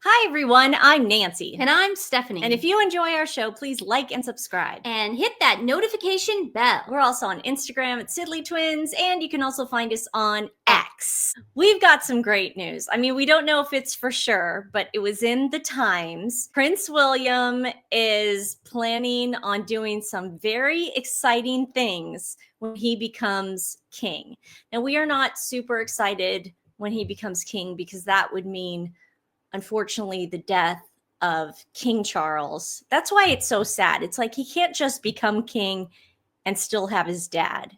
Hi, everyone. I'm Nancy. And I'm Stephanie. And if you enjoy our show, please like and subscribe. And hit that notification bell. We're also on Instagram at TWiN, and you can also find us on X. We've got some great news. I mean, we don't know if it's for sure, but it was in the Times. Prince William is planning on doing some very exciting things when he becomes king. Now, we are not super excited when he becomes king because that would mean, unfortunately, the death of King Charles. That's why it's so sad. It's like he can't just become king and still have his dad.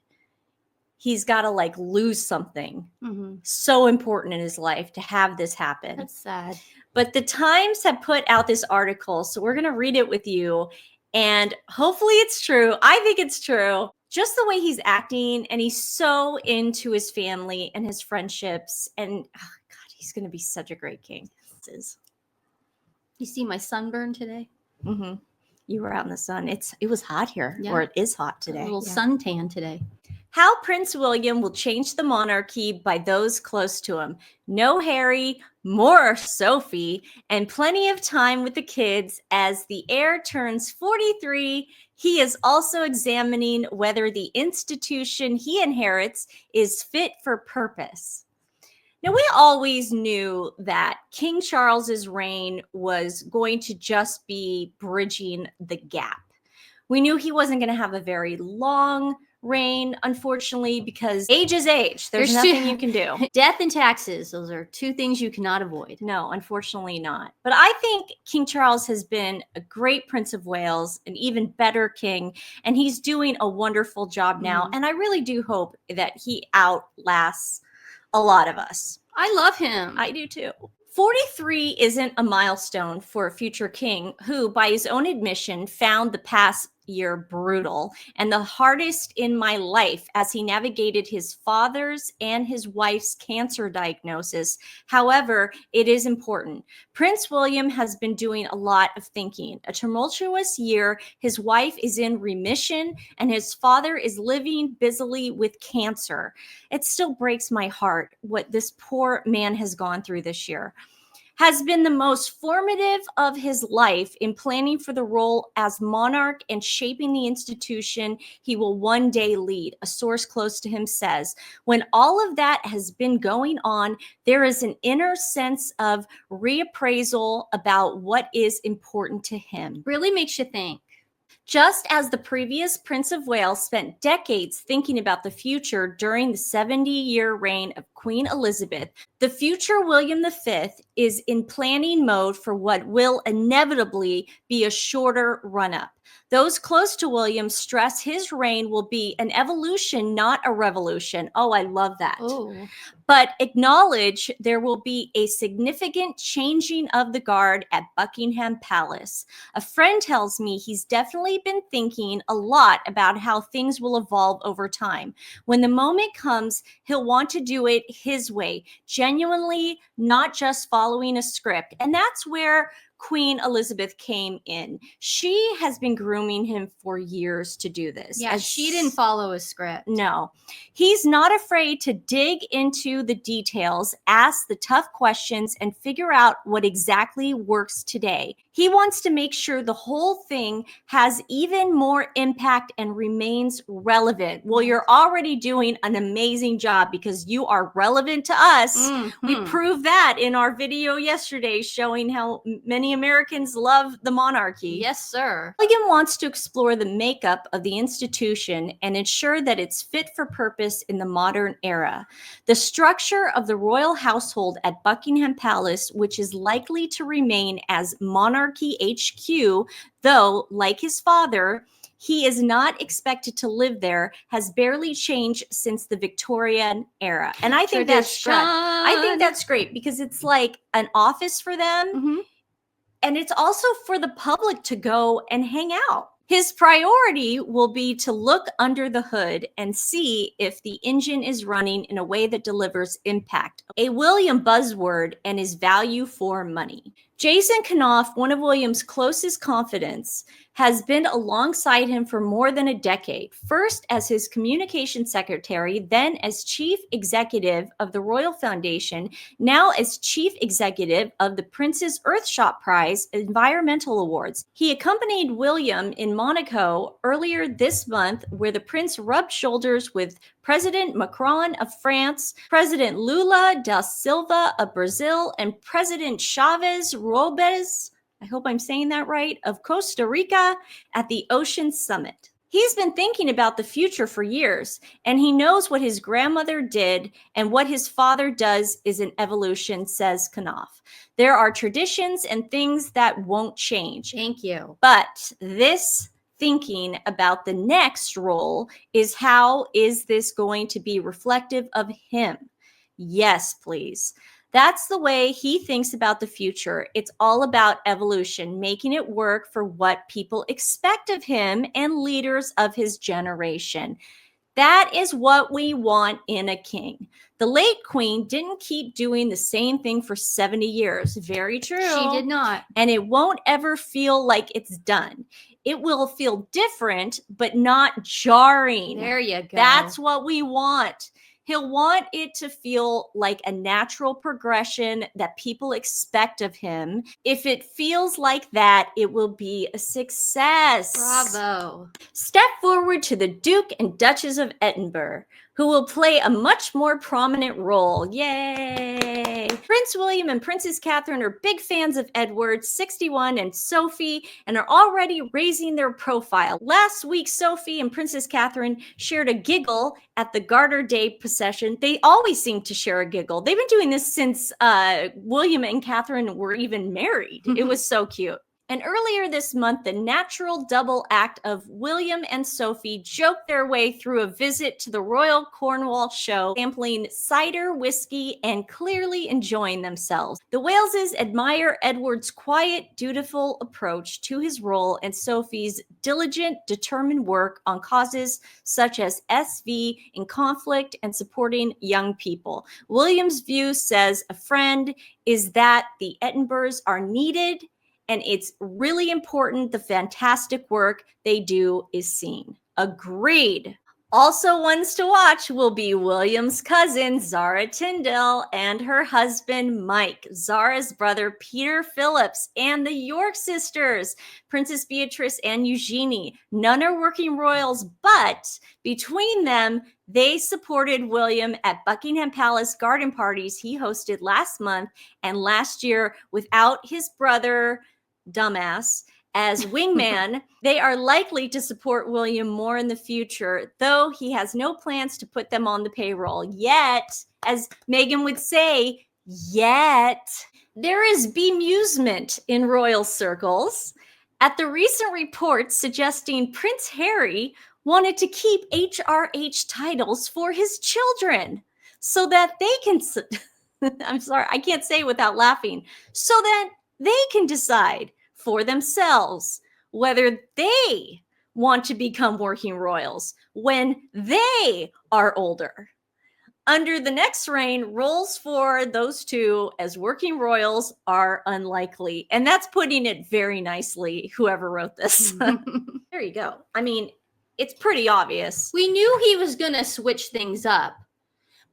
He's got to like lose something so important in his life to have this happen. That's sad. But the Times have put out this article, so we're going to read it with you. And hopefully it's true. I think it's true. Just the way he's acting, and he's so into his family and his friendships. And oh God, he's going to be such a great king. You see my sunburn today? You were out in the sun. It was hot here, or it is hot today. A little suntan today. How Prince William will change the monarchy by those close to him. No Harry, more Sophie, and plenty of time with the kids. As the heir turns 43, he is also examining whether the institution he inherits is fit for purpose. Now, we always knew that King Charles's reign was going to just be bridging the gap. We knew he wasn't going to have a very long reign, unfortunately, because age is age. There's nothing you can do. Death and taxes, those are two things you cannot avoid. No, unfortunately not. But I think King Charles has been a great Prince of Wales, an even better king, and he's doing a wonderful job now. And I really do hope that he outlasts a lot of us. I love him. I do too. 43 isn't a milestone for a future king who, by his own admission, found the past year brutal and the hardest in my life as he navigated his father's and his wife's cancer diagnosis. However, it is important. Prince William has been doing a lot of thinking. A tumultuous year, his wife is in remission, and his father is living busily with cancer. It still breaks my heart what this poor man has gone through this year. Has been the most formative of his life in planning for the role as monarch and shaping the institution he will one day lead. A source close to him says, when all of that has been going on, there is an inner sense of reappraisal about what is important to him. Really makes you think. Just as the previous Prince of Wales spent decades thinking about the future during the 70-year reign of Queen Elizabeth, the future William V is in planning mode for what will inevitably be a shorter run-up. Those close to William stress his reign will be an evolution, not a revolution. Oh, I love that. Oh. But acknowledge there will be a significant changing of the guard at Buckingham Palace. A friend tells me he's definitely been thinking a lot about how things will evolve over time. When the moment comes, he'll want to do it his way, genuinely, not just following a script. And that's where Queen Elizabeth came in. She has been grooming him for years to do this. Yeah, she didn't follow a script. No. He's not afraid to dig into the details, ask the tough questions, and figure out what exactly works today. He wants to make sure the whole thing has even more impact and remains relevant. Well, you're already doing an amazing job because you are relevant to us. We proved that in our video yesterday showing how many Americans love the monarchy. Yes, sir. William wants to explore the makeup of the institution and ensure that it's fit for purpose in the modern era. The structure of the royal household at Buckingham Palace, which is likely to remain as Monarchy HQ, though, like his father, he is not expected to live there, has barely changed since the Victorian era. And I think that's great. I think that's great because it's like an office for them. And it's also for the public to go and hang out. His priority will be to look under the hood and see if the engine is running in a way that delivers impact. A William buzzword and his value for money. Jason Knopf, one of William's closest confidants, has been alongside him for more than a decade, first as his communication secretary, then as chief executive of the Royal Foundation, now as chief executive of the Prince's Earthshot Prize Environmental Awards. He accompanied William in Monaco earlier this month, where the prince rubbed shoulders with President Macron of France, President Lula da Silva of Brazil, and President Chavez Robes, I hope I'm saying that right, of Costa Rica at the Ocean Summit. He's been thinking about the future for years, and he knows what his grandmother did and what his father does is an evolution, says Knopf. There are traditions and things that won't change. Thank you. But this thinking about the next role is, how is this going to be reflective of him? Yes, please. That's the way he thinks about the future. It's all about evolution, making it work for what people expect of him and leaders of his generation. That is what we want in a king. The late queen didn't keep doing the same thing for 70 years. Very true. She did not. And it won't ever feel like it's done. It will feel different, but not jarring. There you go. That's what we want. He'll want it to feel like a natural progression that people expect of him. If it feels like that, it will be a success. Bravo. Step forward to the Duke and Duchess of Edinburgh, who will play a much more prominent role. Yay! Prince William and Princess Catherine are big fans of Edward, 61, and Sophie, and are already raising their profile. Last week, Sophie and Princess Catherine shared a giggle at the Garter Day procession. They always seem to share a giggle. They've been doing this since William and Catherine were even married. It was so cute. And earlier this month, the natural double act of William and Sophie joked their way through a visit to the Royal Cornwall show, sampling cider, whiskey, and clearly enjoying themselves. The Waleses admire Edward's quiet, dutiful approach to his role and Sophie's diligent, determined work on causes such as SV in conflict and supporting young people. William's view, says a friend, is that the Edinburghs are needed, and it's really important the fantastic work they do is seen. Agreed. Also ones to watch will be William's cousin, Zara Tyndall, and her husband, Mike, Zara's brother, Peter Phillips, and the York sisters, Princess Beatrice and Eugenie. None are working royals, but between them, they supported William at Buckingham Palace garden parties he hosted last month and last year without his brother, dumbass, as wingman. They are likely to support William more in the future, though he has no plans to put them on the payroll yet. As Meghan would say, yet. There is bemusement in royal circles at the recent reports suggesting Prince Harry wanted to keep HRH titles for his children so that they can I'm sorry, I can't say it without laughing. So that they can decide for themselves whether they want to become working royals when they are older. Under the next reign, roles for those two as working royals are unlikely. And that's putting it very nicely, whoever wrote this. There you go. I mean, it's pretty obvious. We knew he was going to switch things up,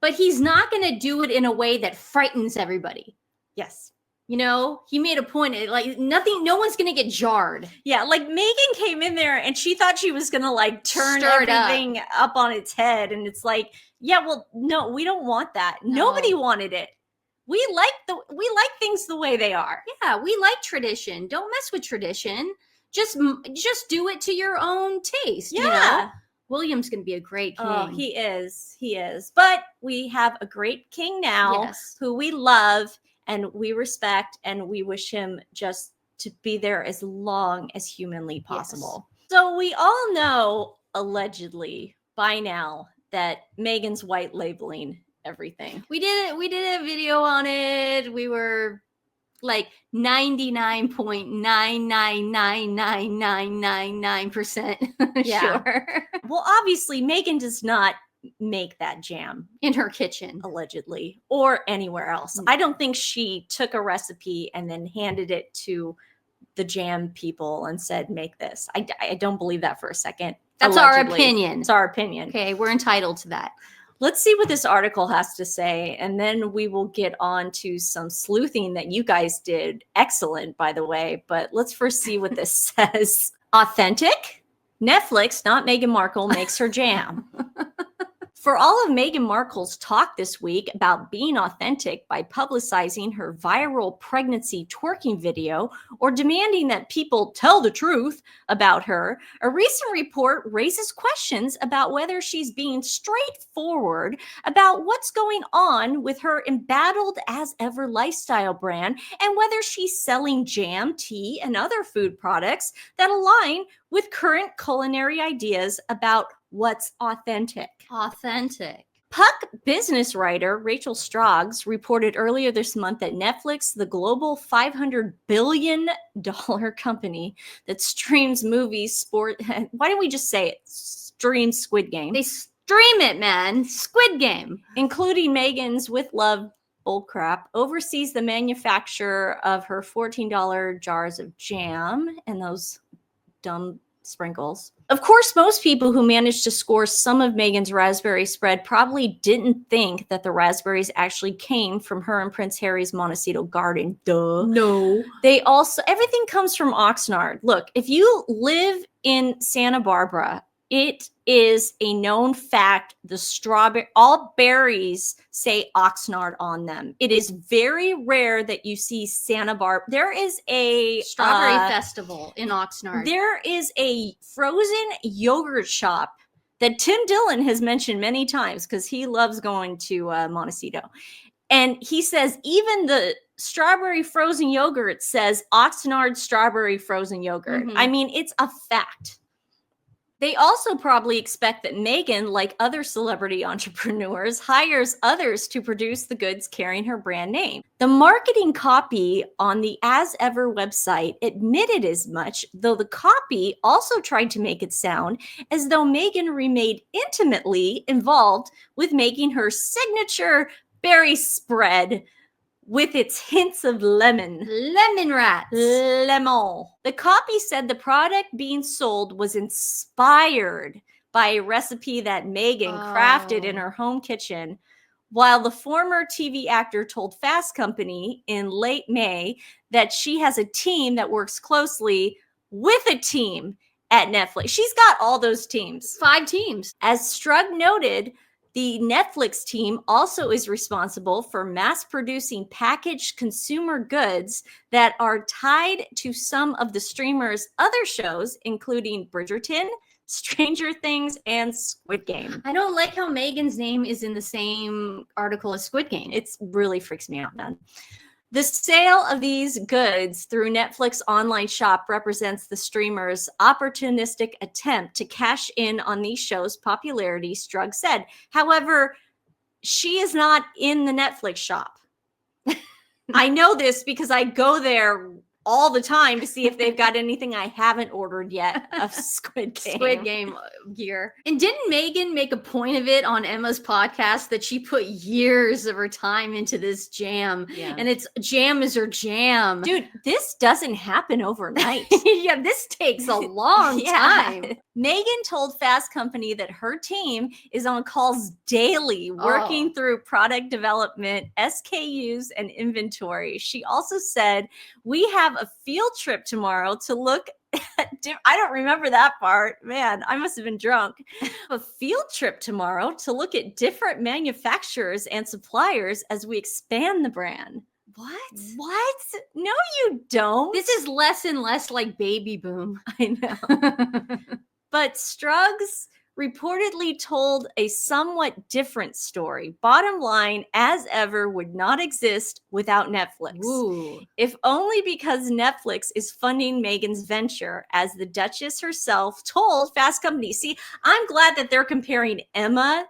but he's not going to do it in a way that frightens everybody. Yes. You know, he made a point, like no one's going to get jarred. Yeah, like Meghan came in there and she thought she was going to like turn Stir it everything up on its head. And it's like, yeah, well, no, we don't want that. No. Nobody wanted it. We like things the way they are. Yeah, we like tradition. Don't mess with tradition. Just do it to your own taste. Yeah. You know? William's going to be a great king. Oh, he is. He is. But we have a great king now Yes. who we love and we respect, and we wish him just to be there as long as humanly possible. Yes. So we all know, allegedly, by now, that Meghan's white labeling everything. We did a video on it. We were like 99.9999999% Yeah. sure. Well, obviously, Meghan does not make that jam in her kitchen, allegedly, or anywhere else. I don't think she took a recipe and then handed it to the jam people and said, make this. I don't believe that for a second. That's Allegedly. our opinion. It's our opinion. Okay, we're entitled to that. Let's see what this article has to say, and then we will get on to some sleuthing that you guys did. Excellent, by the way, but let's first see what this says. Authentic? Netflix, not Meghan Markle, makes her jam. For all of Meghan Markle's talk this week about being authentic by publicizing her viral pregnancy twerking video or demanding that people tell the truth about her, a recent report raises questions about whether she's being straightforward about what's going on with her embattled as ever lifestyle brand and whether she's selling jam, tea, and other food products that align with current culinary ideas about what's authentic. Authentic. Puck business writer Rachel Strauss reported earlier this month that Netflix, the global $500 billion company that streams movies, sport, why don't we just say it? Streams Squid Game. They stream it, man. Squid Game. Including Meghan's With Love bullcrap, oversees the manufacture of her $14 jars of jam and those dumb sprinkles. Of course, most people who managed to score some of Meghan's raspberry spread probably didn't think that the raspberries actually came from her and Prince Harry's Montecito garden. Duh. No. They also, everything comes from Oxnard. Look, if you live in Santa Barbara, it is a known fact. The strawberry, all berries say Oxnard on them. It is very rare that you see Santa Barbara. There is a strawberry festival in Oxnard. There is a frozen yogurt shop that Tim Dillon has mentioned many times because he loves going to Montecito. And he says even the strawberry frozen yogurt says Oxnard strawberry frozen yogurt. Mm-hmm. I mean, it's a fact. They also probably expect that Meghan, like other celebrity entrepreneurs, hires others to produce the goods carrying her brand name. The marketing copy on the As Ever website admitted as much, though the copy also tried to make it sound as though Meghan remained intimately involved with making her signature berry spread with its hints of lemon. Lemon rats. Lemon. The copy said the product being sold was inspired by a recipe that Meghan crafted in her home kitchen, while the former TV actor told Fast Company in late May that she has a team that works closely with a team at Netflix. She's got all those teams. 5 teams. As Strug noted, the Netflix team also is responsible for mass-producing packaged consumer goods that are tied to some of the streamer's other shows, including Bridgerton, Stranger Things, and Squid Game. I don't like how Meghan's name is in the same article as Squid Game. It really freaks me out, man. The sale of these goods through Netflix online shop represents the streamer's opportunistic attempt to cash in on these shows' popularity, Strug said. However, she is not in the Netflix shop. I know this because I go there all the time to see if they've got anything I haven't ordered yet of Squid Game. Squid Game gear. And didn't Meghan make a point of it on Emma's podcast that she put years of her time into this jam? Yeah. And it's jam is her jam. Dude, this doesn't happen overnight. Yeah, this takes a long time. Meghan told Fast Company that her team is on calls daily, working through product development, SKUs, and inventory. She also said, we have a field trip tomorrow to look at I don't remember that part. Man, I must have been drunk. A field trip tomorrow to look at different manufacturers and suppliers as we expand the brand. What? No, you don't. This is less and less like Baby Boom. I know. But Struggs reportedly told a somewhat different story. Bottom line, As Ever would not exist without Netflix. Ooh. If only because Netflix is funding Meghan's venture, as the Duchess herself told Fast Company. See, I'm glad that they're comparing Emma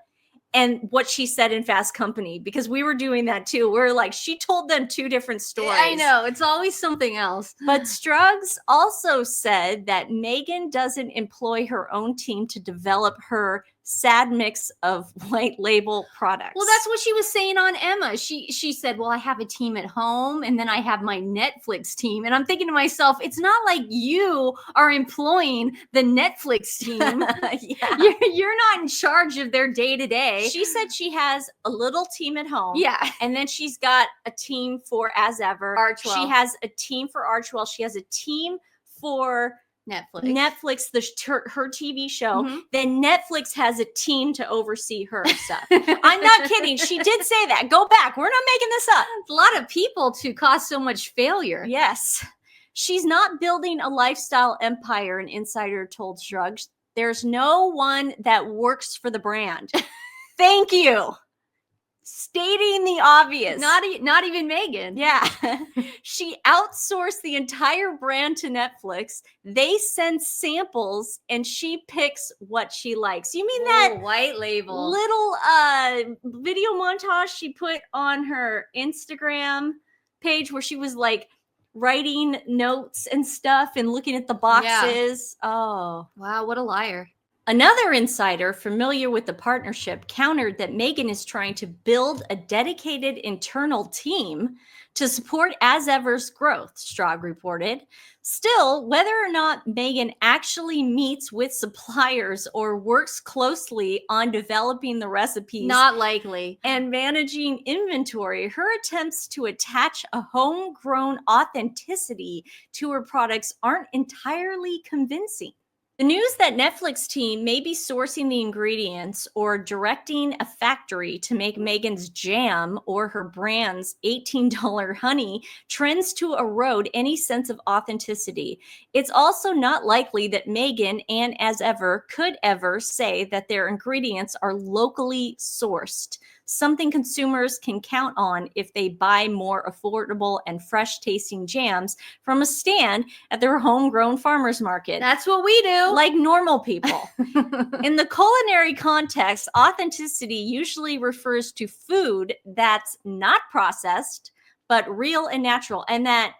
and what she said in Fast Company, because we were doing that too. We're like, she told them 2 different stories. I know, it's always something else. But Struggs also said that Meghan doesn't employ her own team to develop her sad mix of white label products. Well, that's what she was saying on Emma. She said, well, I have a team at home and then I have my Netflix team. And I'm thinking to myself, it's not like you are employing the Netflix team. Yeah. You're not in charge of their day to day. She said she has a little team at home. Yeah. And then she's got a team for As Ever. Archwell. She has a team for Archwell. She has a team for Netflix, her TV show. Mhm. Then Netflix has a team to oversee her stuff. I'm not kidding. She did say that. Go back. We're not making this up. A lot of people to cause so much failure. Yes. She's not building a lifestyle empire, an insider told Shrugs. There's no one that works for the brand. Thank you. Stating the obvious. Not even Meghan. Yeah. She outsourced the entire brand to Netflix. They send samples and she picks what she likes. You mean that white label little video montage she put on her Instagram page where she was like writing notes and stuff and looking at the boxes? Yeah. Oh. Wow, what a liar. Another insider familiar with the partnership countered that Meghan is trying to build a dedicated internal team to support As Ever's growth, Strog reported. Still, whether or not Meghan actually meets with suppliers or works closely on developing the recipes, not likely, and managing inventory, her attempts to attach a homegrown authenticity to her products aren't entirely convincing. The news that Netflix team may be sourcing the ingredients or directing a factory to make Meghan's jam or her brand's $18 honey trends to erode any sense of authenticity. It's also not likely that Meghan and As Ever could ever say that their ingredients are locally sourced, something consumers can count on if they buy more affordable and fresh-tasting jams from a stand at their homegrown farmers market. That's what we do. Like normal people. In the culinary context, authenticity usually refers to food that's not processed, but real and natural. And that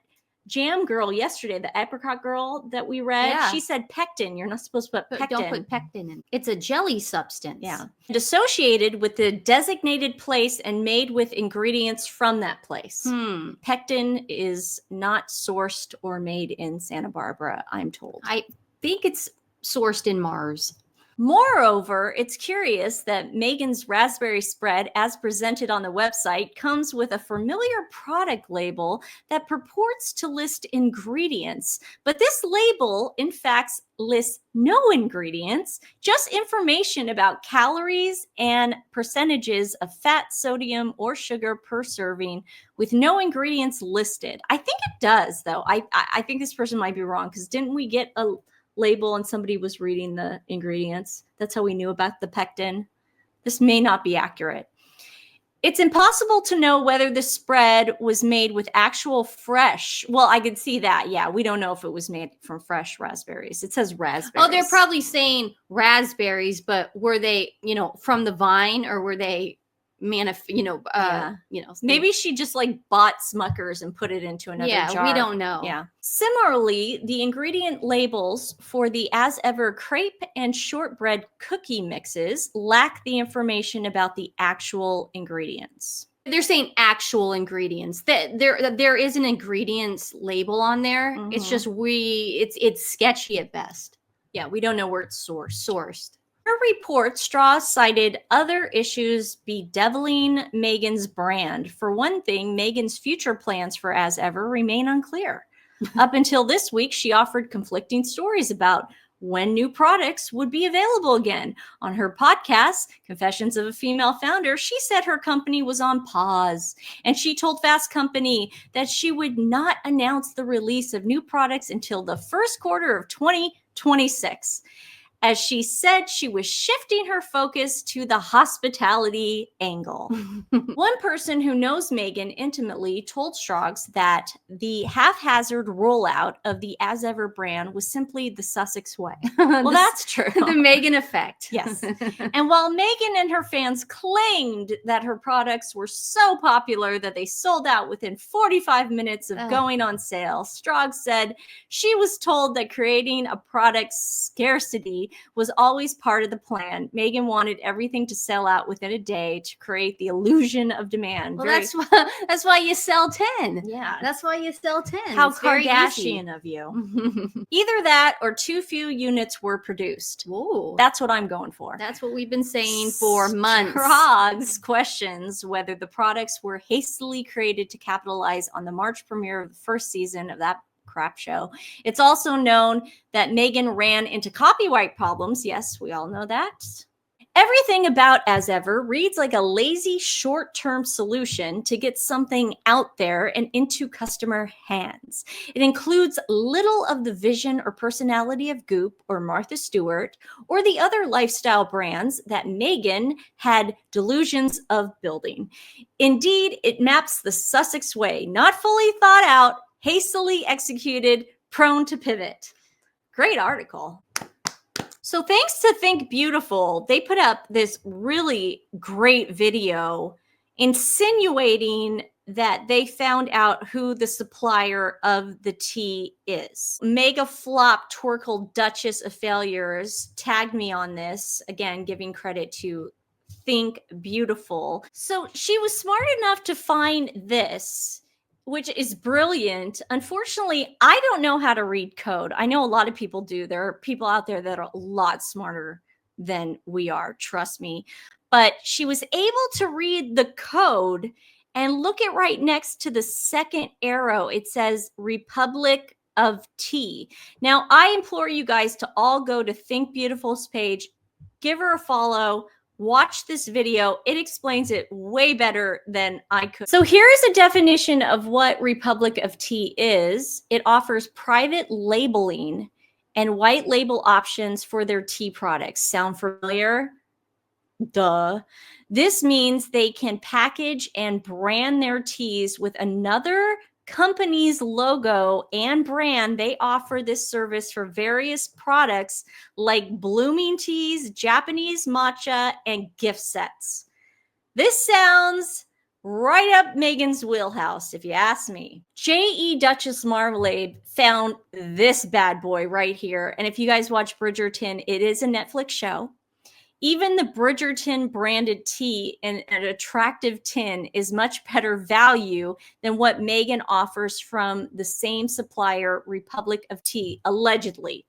jam girl yesterday, the apricot girl that we read, she said pectin. You're not supposed to put pectin. Don't put pectin in. It's a jelly substance. Yeah. And associated with the designated place and made with ingredients from that place. Pectin is not sourced or made in Santa Barbara, I'm told. I think it's sourced in Mars. Moreover, it's curious that Meghan's raspberry spread, as presented on the website, comes with a familiar product label that purports to list ingredients. But this label, in fact, lists no ingredients, just information about calories and percentages of fat, sodium, or sugar per serving, with no ingredients listed. I think it does, though. I think this person might be wrong, because didn't we get a label and somebody was reading the ingredients? That's how we knew about the pectin. This may not be accurate. It's impossible to know whether the spread was made with actual fresh. Well, I could see that. Yeah, we don't know if it was made from fresh raspberries. It says raspberries. Oh, they're probably saying raspberries, but were they, from the vine, or were they maybe she just like bought Smuckers and put it into another jar. We don't know. Yeah. Similarly, the ingredient labels for the As Ever crepe and shortbread cookie mixes lack the information about the actual ingredients. They're saying actual ingredients. There is an ingredients label on there. Mm-hmm. It's just it's sketchy at best. Yeah, we don't know where it's sourced. Her report, Strauss cited other issues bedeviling Meghan's brand. For one thing, Meghan's future plans for As Ever remain unclear. Up until this week, she offered conflicting stories about when new products would be available again. On her podcast, Confessions of a Female Founder, she said her company was on pause. And she told Fast Company that she would not announce the release of new products until the first quarter of 2026. As she said, she was shifting her focus to the hospitality angle. One person who knows Meghan intimately told Strauss that the haphazard rollout of the As Ever brand was simply the Sussex way. Well, that's true. The Meghan effect. Yes. And while Meghan and her fans claimed that her products were so popular that they sold out within 45 minutes of going on sale, Strauss said she was told that creating a product scarcity was always part of the plan. Meghan wanted everything to sell out within a day to create the illusion of demand. Well, that's why you sell 10. Yeah. That's why you sell 10. How It's very Kardashian of you. Either that or too few units were produced. Ooh, That's what I'm going for. that's what we've been saying for months. Strauss questions whether the products were hastily created to capitalize on the March premiere of the first season of that crap show. It's also known that Meghan ran into copyright problems. Yes, we all know that. Everything about As Ever reads like a lazy short-term solution to get something out there and into customer hands. It includes little of the vision or personality of Goop or Martha Stewart or the other lifestyle brands that Meghan had delusions of building. Indeed, it maps the Sussex way, not fully thought out, hastily executed, prone to pivot. Great article. So thanks to Think Beautiful, they put up this really great video insinuating that they found out who the supplier of the tea is. Mega flop Torkel Duchess of Failures tagged me on this, again, giving credit to Think Beautiful. So she was smart enough to find this, which is brilliant. Unfortunately, I don't know how to read code. I know a lot of people do. There are people out there that are a lot smarter than we are, trust me. But she was able to read the code and look at right next to the second arrow. It says Republic of Tea. Now, I implore you guys to all go to Think Beautiful's page, give her a follow, watch this video. It explains it way better than I could. So here's a definition of what Republic of Tea is. It offers private labeling and white label options for their tea products. Sound familiar? Duh. This means they can package and brand their teas with another company's logo and brand. They offer this service for various products like blooming teas, Japanese matcha, and gift sets. This sounds right up Meghan's wheelhouse, if you ask me. J.E. Duchess Marmalade found this bad boy right here. And if you guys watch Bridgerton, it is a Netflix show. Even the Bridgerton branded tea in an attractive tin is much better value than what Meghan offers from the same supplier, Republic of Tea, allegedly.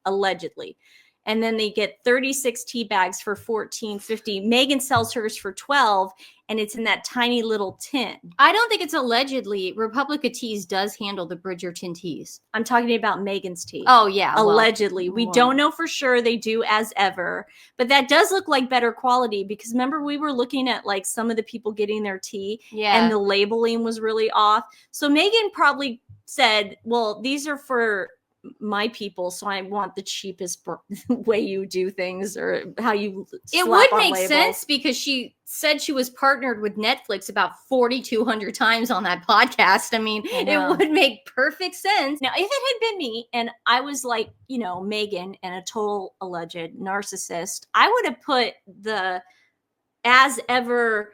And then they get 36 tea bags for $14.50. Meghan sells hers for $12, and it's in that tiny little tin. I don't think it's allegedly. Republic of Teas does handle the Bridgerton teas. I'm talking about Meghan's tea. Oh, yeah. Allegedly. We don't know for sure. They do As Ever. But that does look like better quality because remember we were looking at like some of the people getting their tea and the labeling was really off. So Meghan probably said, well, these are for my people, so I want the cheapest way you do things or how you it would make sense because she said she was partnered with Netflix about 4,200 times on that podcast. I mean, it would make perfect sense. Now, if it had been me and I was like, you know, Meghan and a total alleged narcissist, I would have put the As Ever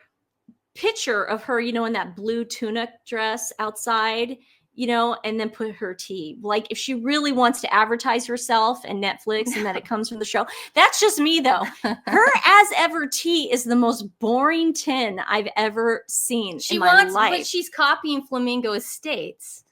picture of her, you know, in that blue tunic dress outside, you know, and then put her tea. Like if she really wants to advertise herself and Netflix and that it comes from the show. That's just me though. Her As Ever tea is the most boring tin I've ever seen in my life. But she's copying Flamingo Estates.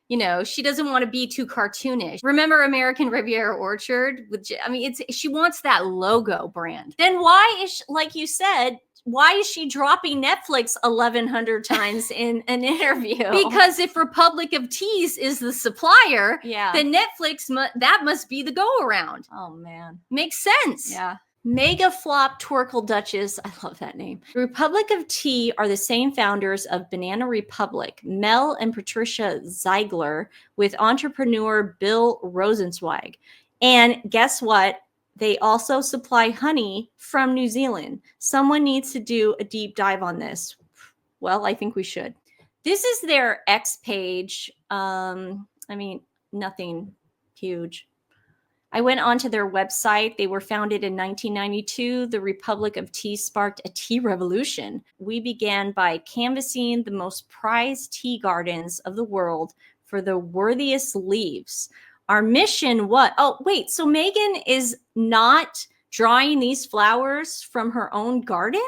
You know, she doesn't want to be too cartoonish. Remember American Riviera Orchard? I mean, she wants that logo brand. Then why is, like you said, why is she dropping Netflix 1,100 times in an interview? Because if Republic of Teas is the supplier, then Netflix, that must be the go-around. Oh, man. Makes sense. Yeah. Mega flop Torkel Duchess. I love that name. Republic of Tea are the same founders of Banana Republic, Mel and Patricia Ziegler, with entrepreneur Bill Rosenzweig. And guess what? They also supply honey from New Zealand. Someone needs to do a deep dive on this. Well, I think we should. This is their X page. I mean, nothing huge. I went onto their website. They were founded in 1992. The Republic of Tea sparked a tea revolution. We began by canvassing the most prized tea gardens of the world for the worthiest leaves. Our mission, what? Oh, wait. So Meghan is not drawing these flowers from her own garden?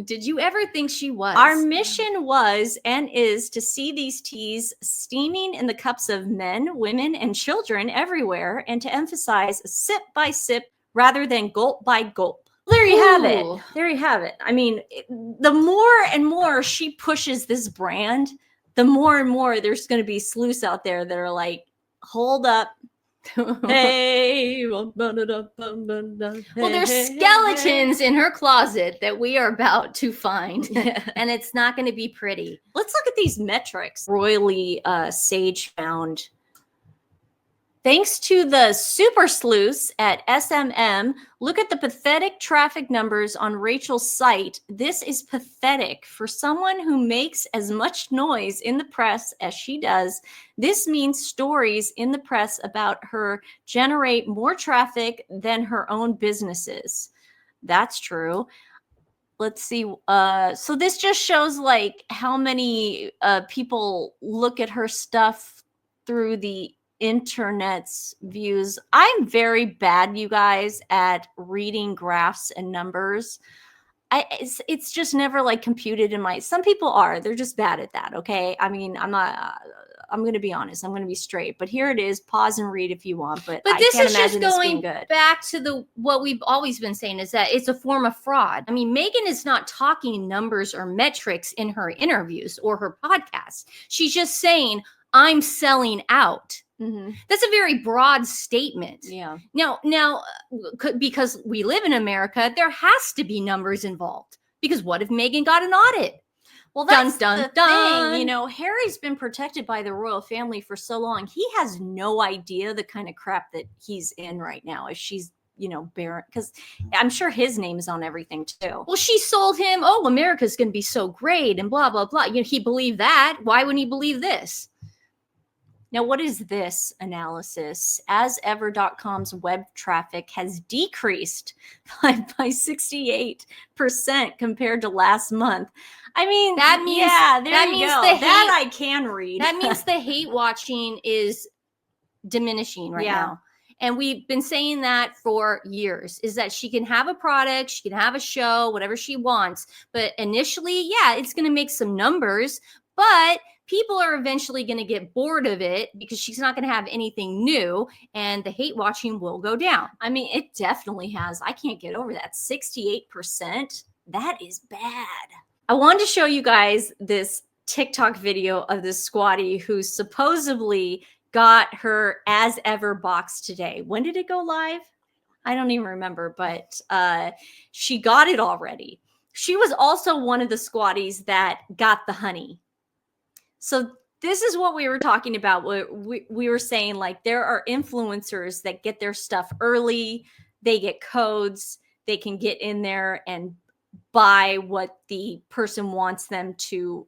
Did you ever think she was? Our mission was and is to see these teas steaming in the cups of men, women, and children everywhere, and to emphasize sip by sip rather than gulp by gulp. There you have it. Ooh. There you have it. I mean, the more and more she pushes this brand, the more and more there's going to be sleuths out there that are like, hold up. Hey, well, there's skeletons in her closet that we are about to find, and it's not going to be pretty. Let's look at these metrics. Royally Sage found. Thanks to the super sleuths at SMM, look at the pathetic traffic numbers on Rachel's site. This is pathetic. For someone who makes as much noise in the press as she does, this means stories in the press about her generate more traffic than her own businesses. That's true. Let's see. So this just shows like how many people look at her stuff through the internet's views. I'm very bad, you guys, at reading graphs and numbers. It's just never like computed in my. Some people are. They're just bad at that. Okay. I mean, I'm not. I'm going to be honest. I'm going to be straight. But here it is. Pause and read if you want. But I this can't is imagine just this being going good. back to what we've always been saying is that it's a form of fraud. I mean, Meghan is not talking numbers or metrics in her interviews or her podcast. She's just saying, I'm selling out. Mm-hmm. That's a very broad statement. Yeah. Now, because we live in America, there has to be numbers involved. Because what if Meghan got an audit? Well, that's dun, the dun. thing. You know, Harry's been protected by the royal family for so long. He has no idea the kind of crap that he's in right now. If she's, you know, barren, because I'm sure his name is on everything too. Well, she sold him, oh, America's going to be so great and blah, blah, blah. You know, he believed that. Why wouldn't he believe this? Now, what is this analysis? AsEver.com's web traffic has decreased by 68% compared to last month. I mean, that means, yeah, there that you means go. the hate, that I can read. That means the hate watching is diminishing right now. And we've been saying that for years, is that she can have a product, she can have a show, whatever she wants. But initially, yeah, it's going to make some numbers, but people are eventually going to get bored of it because she's not going to have anything new and the hate watching will go down. I mean, it definitely has. I can't get over that. 68%. That is bad. I wanted to show you guys this TikTok video of this squatty who supposedly got her As Ever box today. When did it go live? I don't even remember, but she got it already. She was also one of the squatties that got the honey. So this is what we were talking about. We were saying, like, there are influencers that get their stuff early. They get codes. They can get in there and buy what the person wants them to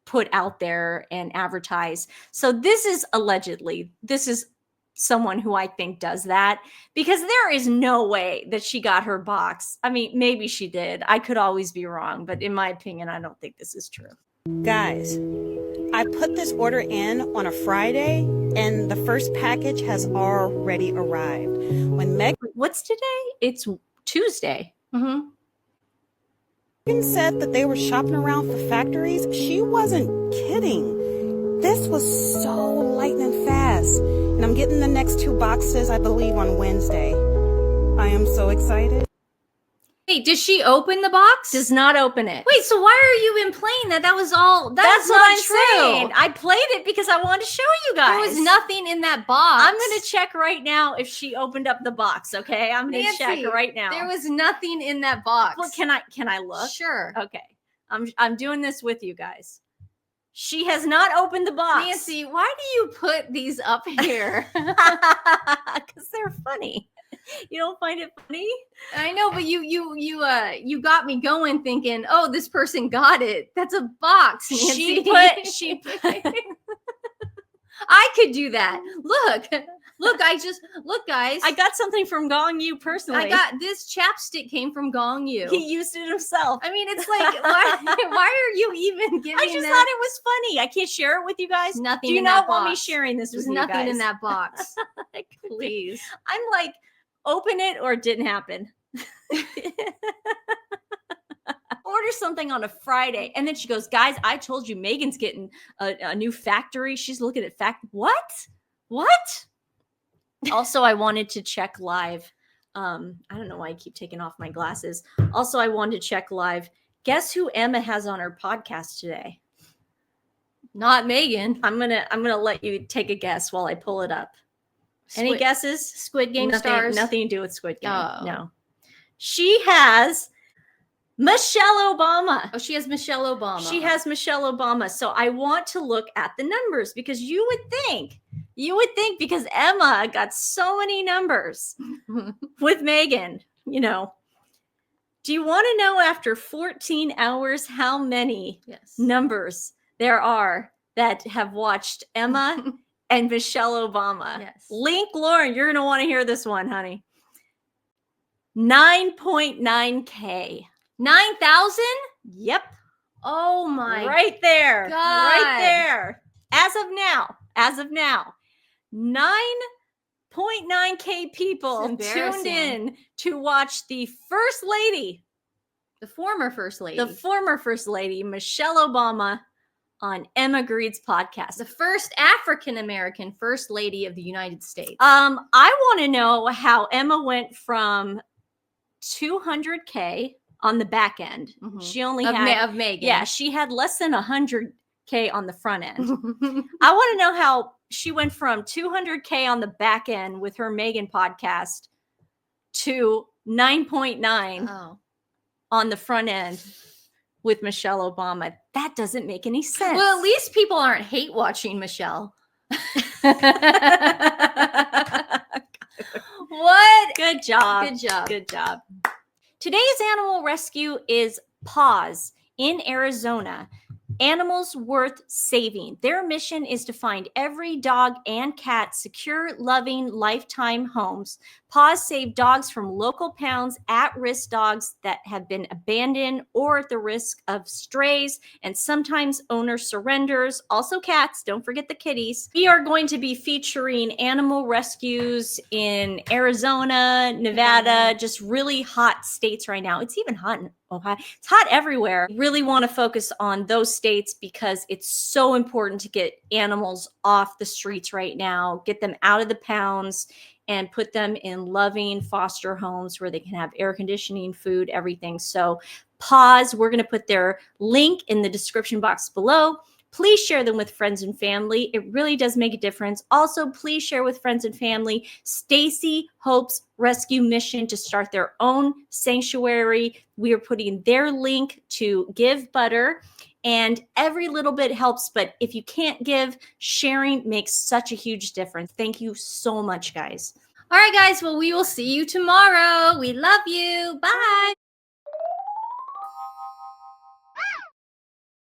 put out there and advertise. So this is allegedly, this is someone who I think does that, because there is no way that she got her box. I mean, maybe she did. I could always be wrong, but in my opinion, I don't think this is true. Guys, I put this order in on a Friday and the first package has already arrived. When What's today? It's Tuesday. Mm-hmm. Meghan said that they were shopping around for factories, she wasn't kidding. This was so lightning fast. And I'm getting the next 2 boxes, I believe, on Wednesday. I am so excited. Wait, did she open the box? Does not open it. Wait, so why are you implying that? That was all. That's not what I'm true. saying. I played it because I wanted to show you guys. There was nothing in that box. I'm going to check right now if she opened up the box. Okay, I'm going to check right now. There was nothing in that box. Well, can I look? Sure. Okay, I'm doing this with you guys. She has not opened the box. Nancy, why do you put these up here? Because they're funny. You don't find it funny? I know, but you got me going thinking, oh, this person got it. That's a box, Nancy. She put I could do that. Look, guys. I got something from Gong Yu personally. I got this chapstick came from Gong Yu. He used it himself. I mean, it's like, why are you even giving I just thought it was funny. I can't share it with you guys. Nothing. Do you in not that want box. me sharing this There's with you guys? nothing in that box. Please. I'm like, open it or it didn't happen. Order something on a Friday. And then she goes, guys, I told you Megan's getting a new factory. She's looking at What? Also, I wanted to check live. I don't know why I keep taking off my glasses. Also, I wanted to check live. Guess who Emma has on her podcast today? Not Meghan. I'm gonna let you take a guess while I pull it up. Any guesses? Squid Game stars? Nothing to do with Squid Game. Oh. No. She has Michelle Obama. Oh, she has Michelle Obama. She has Michelle Obama. So I want to look at the numbers because you would think because Emma got so many numbers with Meghan, you know. Do you want to know after 14 hours how many numbers there are that have watched Emma and Michelle Obama? Yes. Link Lauren, you're going to want to hear this one, honey. 9.9K. 9,000? Yep. Oh my. Right there. God. Right there. As of now, 9.9K people tuned in to watch the First Lady. The former First Lady. The former First Lady, Michelle Obama, on Emma Greed's podcast. The first African-American First Lady of the United States. I want to know how Emma went from 200K on the back end. Mm-hmm. She only had of Meghan. Yeah, she had less than 100K on the front end. I want to know how she went from 200K on the back end with her Meghan podcast to 9.9 on the front end with Michelle Obama. That doesn't make any sense. Well, at least people aren't hate watching Michelle. What? Good job. Good job. Good job. Today's animal rescue is PAWS in Arizona. Animals worth saving. Their mission is to find every dog and cat secure, loving, lifetime homes. PAWS save dogs from local pounds, at-risk dogs that have been abandoned or at the risk of strays, and sometimes owner surrenders. Also cats, don't forget the kitties. We are going to be featuring animal rescues in Arizona, Nevada, just really hot states right now. It's even hot in Ohio. It's hot everywhere. Really want to focus on those states because it's so important to get animals off the streets right now, get them out of the pounds, and put them in loving foster homes where they can have air conditioning, food, everything. So PAWS, we're going to put their link in the description box below. Please share them with friends and family. It really does make a difference. Also, please share with friends and family Stacey Hope's rescue mission to start their own sanctuary. We are putting their link to Give Butter, and every little bit helps. But if you can't give, sharing makes such a huge difference. Thank you so much, guys. All right, guys. Well, we will see you tomorrow. We love you. Bye.